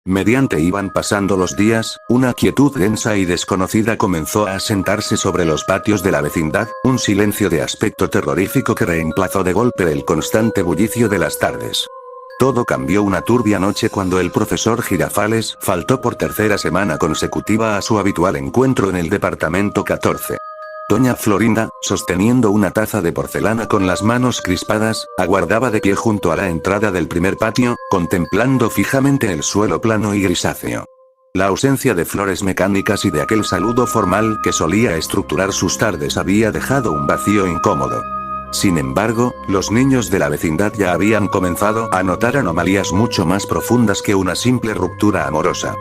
Mediante iban pasando los días, una quietud densa y desconocida comenzó a asentarse sobre los patios de la vecindad, un silencio de aspecto terrorífico que reemplazó de golpe el constante bullicio de las tardes. Todo cambió una turbia noche cuando el profesor Girafales faltó por tercera semana consecutiva a su habitual encuentro en el departamento 14. Doña Florinda, sosteniendo una taza de porcelana con las manos crispadas, aguardaba de pie junto a la entrada del primer patio, contemplando fijamente el suelo plano y grisáceo. La ausencia de flores mecánicas y de aquel saludo formal que solía estructurar sus tardes había dejado un vacío incómodo. Sin embargo, los niños de la vecindad ya habían comenzado a notar anomalías mucho más profundas que una simple ruptura amorosa.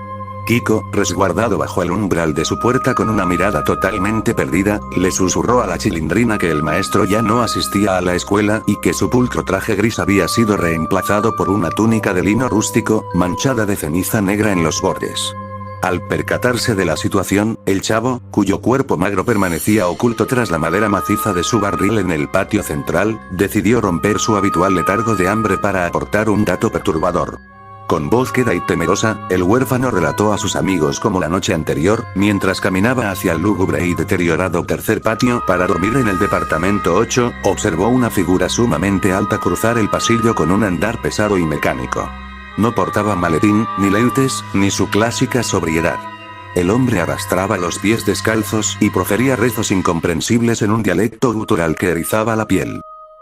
Kiko, resguardado bajo el umbral de su puerta con una mirada totalmente perdida, le susurró a la Chilindrina que el maestro ya no asistía a la escuela y que su pulcro traje gris había sido reemplazado por una túnica de lino rústico, manchada de ceniza negra en los bordes. Al percatarse de la situación, el chavo, cuyo cuerpo magro permanecía oculto tras la madera maciza de su barril en el patio central, decidió romper su habitual letargo de hambre para aportar un dato perturbador. Con voz queda y temerosa, el huérfano relató a sus amigos cómo la noche anterior, mientras caminaba hacia el lúgubre y deteriorado tercer patio para dormir en el departamento 8, observó una figura sumamente alta cruzar el pasillo con un andar pesado y mecánico. No portaba maletín, ni lentes, ni su clásica sobriedad. El hombre arrastraba los pies descalzos y profería rezos incomprensibles en un dialecto gutural que erizaba la piel.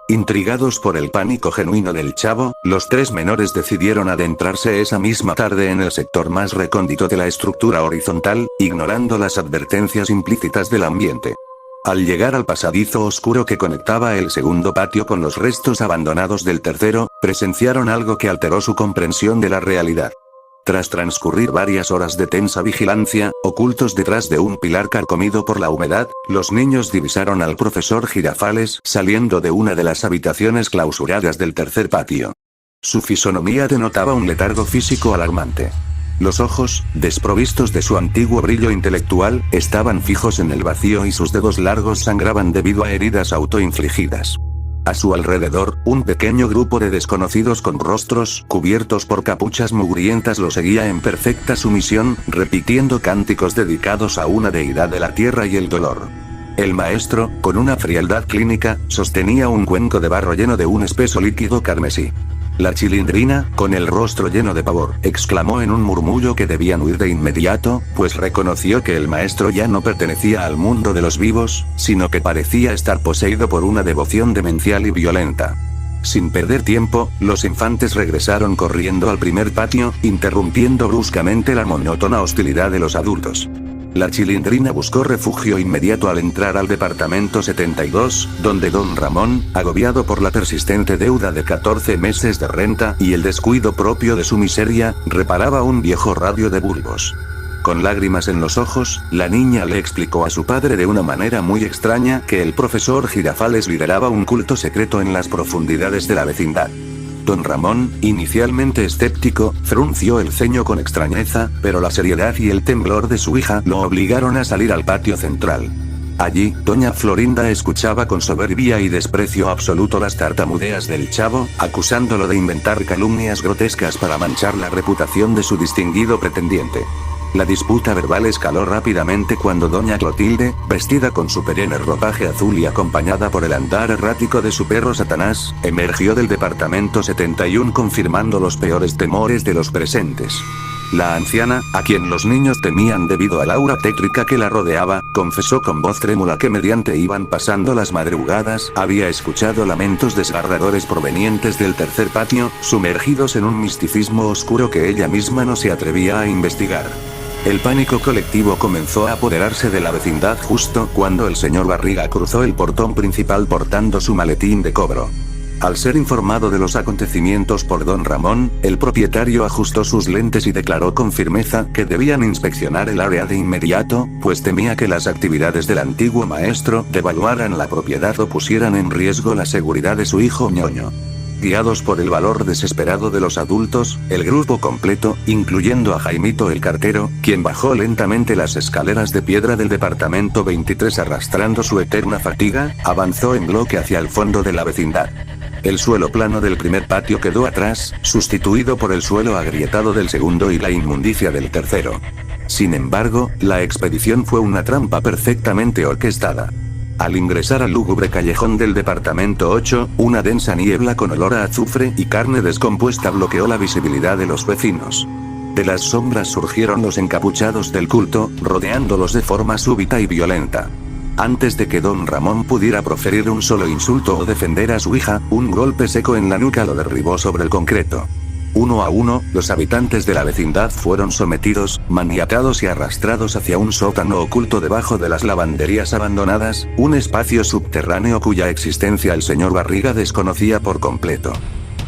Intrigados por el pánico genuino del chavo, los tres menores decidieron adentrarse esa misma tarde en el sector más recóndito de la estructura horizontal, ignorando las advertencias implícitas del ambiente. Al llegar al pasadizo oscuro que conectaba el segundo patio con los restos abandonados del tercero, presenciaron algo que alteró su comprensión de la realidad. Tras transcurrir varias horas de tensa vigilancia, ocultos detrás de un pilar carcomido por la humedad, los niños divisaron al profesor Girafales saliendo de una de las habitaciones clausuradas del tercer patio. Su fisonomía denotaba un letargo físico alarmante. Los ojos, desprovistos de su antiguo brillo intelectual, estaban fijos en el vacío y sus dedos largos sangraban debido a heridas autoinfligidas. A su alrededor, un pequeño grupo de desconocidos con rostros cubiertos por capuchas mugrientas lo seguía en perfecta sumisión, repitiendo cánticos dedicados a una deidad de la tierra y el dolor. El maestro, con una frialdad clínica, sostenía un cuenco de barro lleno de un espeso líquido carmesí. La Chilindrina, con el rostro lleno de pavor, exclamó en un murmullo que debían huir de inmediato, pues reconoció que el maestro ya no pertenecía al mundo de los vivos, sino que parecía estar poseído por una devoción demencial y violenta. Sin perder tiempo, los infantes regresaron corriendo al primer patio, interrumpiendo bruscamente la monótona hostilidad de los adultos. La Chilindrina buscó refugio inmediato al entrar al departamento 72, donde don Ramón, agobiado por la persistente deuda de 14 meses de renta y el descuido propio de su miseria, reparaba un viejo radio de bulbos. Con lágrimas en los ojos, la niña le explicó a su padre de una manera muy extraña que el profesor Girafales lideraba un culto secreto en las profundidades de la vecindad. Don Ramón, inicialmente escéptico, frunció el ceño con extrañeza, pero la seriedad y el temblor de su hija lo obligaron a salir al patio central. Allí, doña Florinda escuchaba con soberbia y desprecio absoluto las tartamudeas del chavo, acusándolo de inventar calumnias grotescas para manchar la reputación de su distinguido pretendiente. La disputa verbal escaló rápidamente cuando doña Clotilde, vestida con su perenne ropaje azul y acompañada por el andar errático de su perro Satanás, emergió del departamento 71 confirmando los peores temores de los presentes. La anciana, a quien los niños temían debido al aura tétrica que la rodeaba, confesó con voz trémula que mediante iban pasando las madrugadas, había escuchado lamentos desgarradores provenientes del tercer patio, sumergidos en un misticismo oscuro que ella misma no se atrevía a investigar. El pánico colectivo comenzó a apoderarse de la vecindad justo cuando el señor Barriga cruzó el portón principal portando su maletín de cobro. Al ser informado de los acontecimientos por don Ramón, el propietario ajustó sus lentes y declaró con firmeza que debían inspeccionar el área de inmediato, pues temía que las actividades del antiguo maestro devaluaran la propiedad o pusieran en riesgo la seguridad de su hijo ñoño. Guiados por el valor desesperado de los adultos, el grupo completo, incluyendo a Jaimito el cartero, quien bajó lentamente las escaleras de piedra del departamento 23 arrastrando su eterna fatiga, avanzó en bloque hacia el fondo de la vecindad. El suelo plano del primer patio quedó atrás, sustituido por el suelo agrietado del segundo y la inmundicia del tercero. Sin embargo, la expedición fue una trampa perfectamente orquestada. Al ingresar al lúgubre callejón del departamento 8, una densa niebla con olor a azufre y carne descompuesta bloqueó la visibilidad de los vecinos. De las sombras surgieron los encapuchados del culto, rodeándolos de forma súbita y violenta. Antes de que don Ramón pudiera proferir un solo insulto o defender a su hija, un golpe seco en la nuca lo derribó sobre el concreto. Uno a uno, los habitantes de la vecindad fueron sometidos, maniatados y arrastrados hacia un sótano oculto debajo de las lavanderías abandonadas, un espacio subterráneo cuya existencia el señor Barriga desconocía por completo.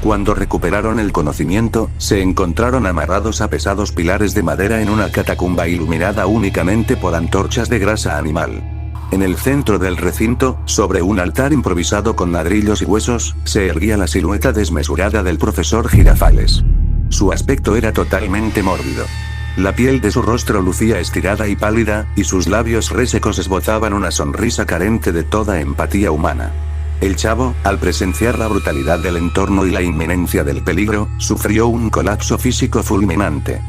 Cuando recuperaron el conocimiento, se encontraron amarrados a pesados pilares de madera en una catacumba iluminada únicamente por antorchas de grasa animal. En el centro del recinto, sobre un altar improvisado con ladrillos y huesos, se erguía la silueta desmesurada del profesor Girafales. Su aspecto era totalmente mórbido. La piel de su rostro lucía estirada y pálida, y sus labios resecos esbozaban una sonrisa carente de toda empatía humana. El chavo, al presenciar la brutalidad del entorno y la inminencia del peligro, sufrió un colapso físico fulminante.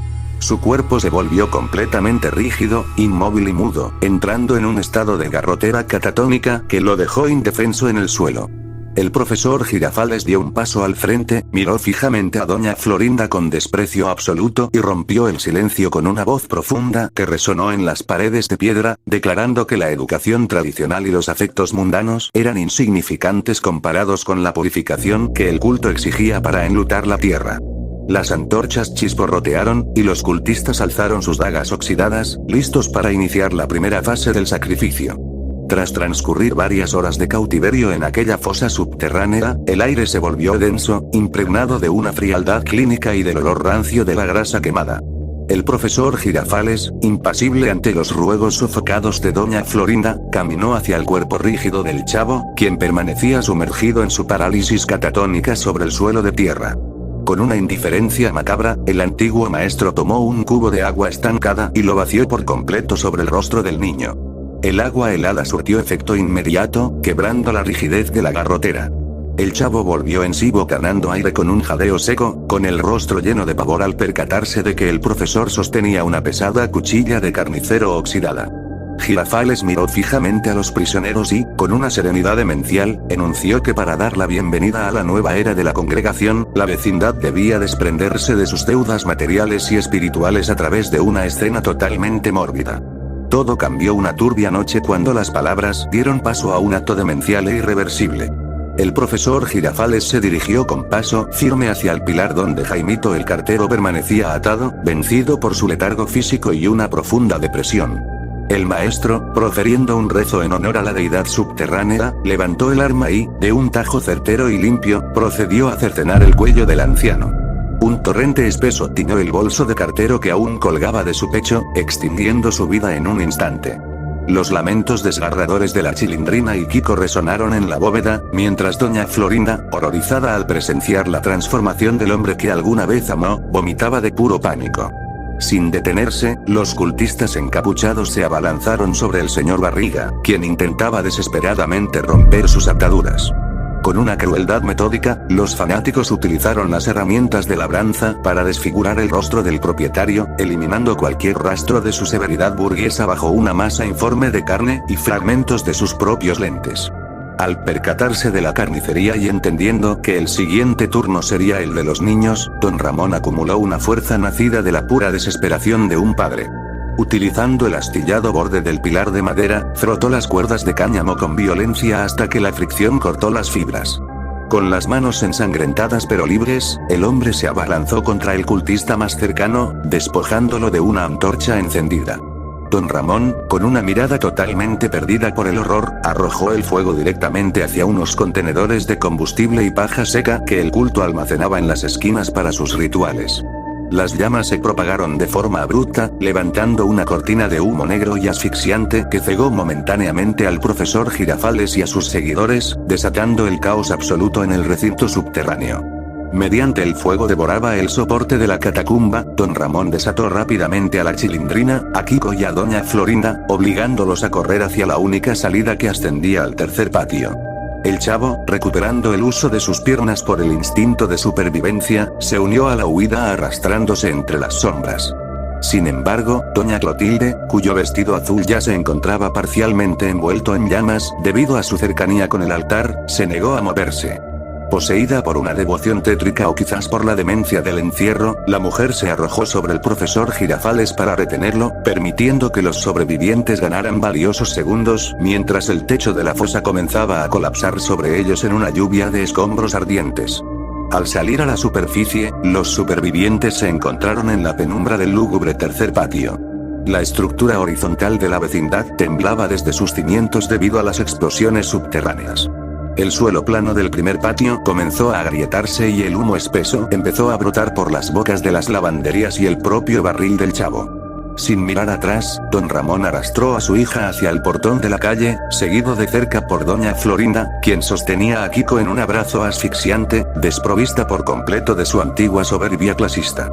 Su cuerpo se volvió completamente rígido, inmóvil y mudo, entrando en un estado de garrotera catatónica que lo dejó indefenso en el suelo. El profesor Girafales dio un paso al frente, miró fijamente a doña Florinda con desprecio absoluto y rompió el silencio con una voz profunda que resonó en las paredes de piedra, declarando que la educación tradicional y los afectos mundanos eran insignificantes comparados con la purificación que el culto exigía para enlutar la tierra. Las antorchas chisporrotearon, y los cultistas alzaron sus dagas oxidadas, listos para iniciar la primera fase del sacrificio. Tras transcurrir varias horas de cautiverio en aquella fosa subterránea, el aire se volvió denso, impregnado de una frialdad clínica y del olor rancio de la grasa quemada. El profesor Girafales, impasible ante los ruegos sofocados de doña Florinda, caminó hacia el cuerpo rígido del chavo, quien permanecía sumergido en su parálisis catatónica sobre el suelo de tierra. Con una indiferencia macabra, el antiguo maestro tomó un cubo de agua estancada y lo vació por completo sobre el rostro del niño. El agua helada surtió efecto inmediato, quebrando la rigidez de la garrotera. El chavo volvió en sí bocanando aire con un jadeo seco, con el rostro lleno de pavor al percatarse de que el profesor sostenía una pesada cuchilla de carnicero oxidada. Girafales miró fijamente a los prisioneros y, con una serenidad demencial, enunció que para dar la bienvenida a la nueva era de la congregación, la vecindad debía desprenderse de sus deudas materiales y espirituales a través de una escena totalmente mórbida. Todo cambió una turbia noche cuando las palabras dieron paso a un acto demencial e irreversible. El profesor Girafales se dirigió con paso firme hacia el pilar donde Jaimito el cartero permanecía atado, vencido por su letargo físico y una profunda depresión. El maestro, proferiendo un rezo en honor a la deidad subterránea, levantó el arma y, de un tajo certero y limpio, procedió a cercenar el cuello del anciano. Un torrente espeso tiñó el bolso de cartero que aún colgaba de su pecho, extinguiendo su vida en un instante. Los lamentos desgarradores de la Chilindrina y Kiko resonaron en la bóveda, mientras doña Florinda, horrorizada al presenciar la transformación del hombre que alguna vez amó, vomitaba de puro pánico. Sin detenerse, los cultistas encapuchados se abalanzaron sobre el señor Barriga, quien intentaba desesperadamente romper sus ataduras. Con una crueldad metódica, los fanáticos utilizaron las herramientas de labranza para desfigurar el rostro del propietario, eliminando cualquier rastro de su severidad burguesa bajo una masa informe de carne y fragmentos de sus propios lentes. Al percatarse de la carnicería y entendiendo que el siguiente turno sería el de los niños, don Ramón acumuló una fuerza nacida de la pura desesperación de un padre. Utilizando el astillado borde del pilar de madera, frotó las cuerdas de cáñamo con violencia hasta que la fricción cortó las fibras. Con las manos ensangrentadas pero libres, el hombre se abalanzó contra el cultista más cercano, despojándolo de una antorcha encendida. Don Ramón, con una mirada totalmente perdida por el horror, arrojó el fuego directamente hacia unos contenedores de combustible y paja seca que el culto almacenaba en las esquinas para sus rituales. Las llamas se propagaron de forma abrupta, levantando una cortina de humo negro y asfixiante que cegó momentáneamente al profesor Girafales y a sus seguidores, desatando el caos absoluto en el recinto subterráneo. Mediante el fuego devoraba el soporte de la catacumba, don Ramón desató rápidamente a la Chilindrina, a Kiko y a doña Florinda, obligándolos a correr hacia la única salida que ascendía al tercer patio. El chavo, recuperando el uso de sus piernas por el instinto de supervivencia, se unió a la huida arrastrándose entre las sombras. Sin embargo, doña Clotilde, cuyo vestido azul ya se encontraba parcialmente envuelto en llamas debido a su cercanía con el altar, se negó a moverse. Poseída por una devoción tétrica o quizás por la demencia del encierro, la mujer se arrojó sobre el profesor Girafales para retenerlo, permitiendo que los sobrevivientes ganaran valiosos segundos, mientras el techo de la fosa comenzaba a colapsar sobre ellos en una lluvia de escombros ardientes. Al salir a la superficie, los supervivientes se encontraron en la penumbra del lúgubre tercer patio. La estructura horizontal de la vecindad temblaba desde sus cimientos debido a las explosiones subterráneas. El suelo plano del primer patio comenzó a agrietarse y el humo espeso empezó a brotar por las bocas de las lavanderías y el propio barril del chavo. Sin mirar atrás, don Ramón arrastró a su hija hacia el portón de la calle, seguido de cerca por doña Florinda, quien sostenía a Kiko en un abrazo asfixiante, desprovista por completo de su antigua soberbia clasista.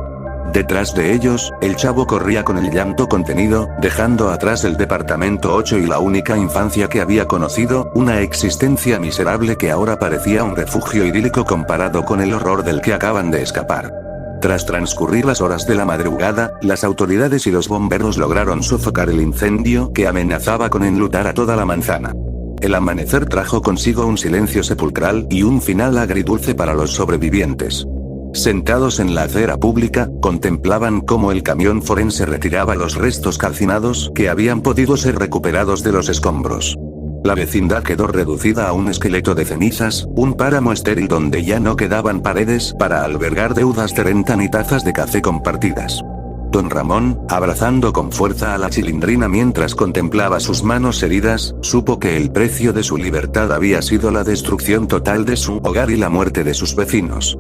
Detrás de ellos, el chavo corría con el llanto contenido, dejando atrás el departamento 8 y la única infancia que había conocido, una existencia miserable que ahora parecía un refugio idílico comparado con el horror del que acaban de escapar. Tras transcurrir las horas de la madrugada, las autoridades y los bomberos lograron sofocar el incendio que amenazaba con enlutar a toda la manzana. El amanecer trajo consigo un silencio sepulcral y un final agridulce para los sobrevivientes. Sentados en la acera pública, contemplaban cómo el camión forense retiraba los restos calcinados que habían podido ser recuperados de los escombros. La vecindad quedó reducida a un esqueleto de cenizas, un páramo estéril donde ya no quedaban paredes para albergar deudas de renta ni tazas de café compartidas. Don Ramón, abrazando con fuerza a la chilindrina mientras contemplaba sus manos heridas, supo que el precio de su libertad había sido la destrucción total de su hogar y la muerte de sus vecinos.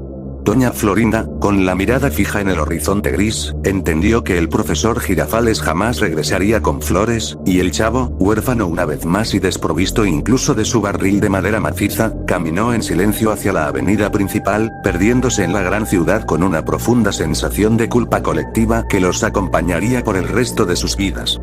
Doña Florinda, con la mirada fija en el horizonte gris, entendió que el profesor Girafales jamás regresaría con flores, y el chavo, huérfano una vez más y desprovisto incluso de su barril de madera maciza, caminó en silencio hacia la avenida principal, perdiéndose en la gran ciudad con una profunda sensación de culpa colectiva que los acompañaría por el resto de sus vidas.